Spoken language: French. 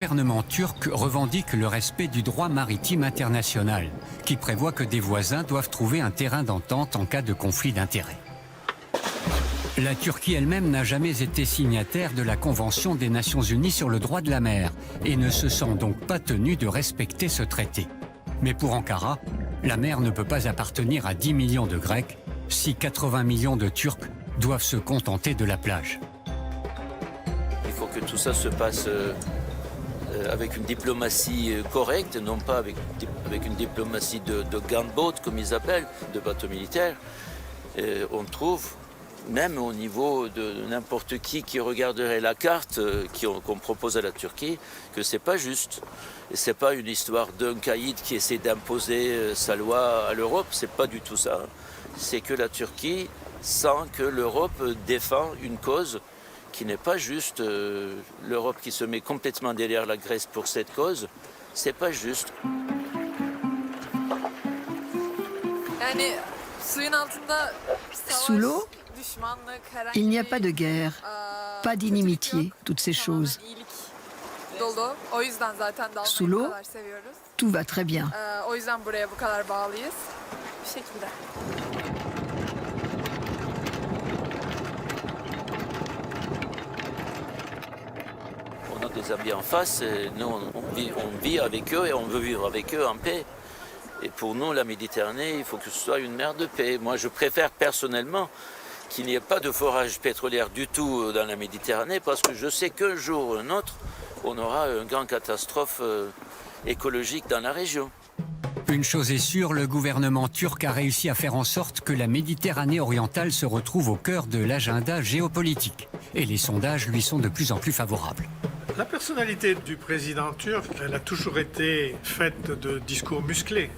Le gouvernement turc revendique le respect du droit maritime international, qui prévoit que des voisins doivent trouver un terrain d'entente en cas de conflit d'intérêts. La Turquie elle-même n'a jamais été signataire de la Convention des Nations Unies sur le droit de la mer et ne se sent donc pas tenue de respecter ce traité. Mais pour Ankara, la mer ne peut pas appartenir à 10 millions de Grecs si 80 millions de Turcs doivent se contenter de la plage. Il faut que tout ça se passe avec une diplomatie correcte, non pas avec une diplomatie de gunboat, comme ils appellent, de bateaux militaires. On trouve, même au niveau de n'importe qui regarderait la carte qu'on propose à la Turquie, que c'est pas juste. Et c'est pas une histoire d'un caïd qui essaie d'imposer sa loi à l'Europe, c'est pas du tout ça. C'est que la Turquie sent que l'Europe défend une cause qui n'est pas juste. L'Europe qui se met complètement derrière la Grèce pour cette cause, c'est pas juste. Sous l'eau, il n'y a pas de guerre, pas d'inimitié, toutes ces choses. Sous l'eau, tout va très bien. On a des amis en face, et nous on vit avec eux et on veut vivre avec eux en paix. Et pour nous, la Méditerranée, il faut que ce soit une mer de paix. Moi, je préfère personnellement qu'il n'y ait pas de forage pétrolier du tout dans la Méditerranée, parce que je sais qu'un jour ou un autre, on aura une grande catastrophe écologique dans la région. Une chose est sûre, le gouvernement turc a réussi à faire en sorte que la Méditerranée orientale se retrouve au cœur de l'agenda géopolitique. Et les sondages lui sont de plus en plus favorables. La personnalité du président turc, elle a toujours été faite de discours musclés.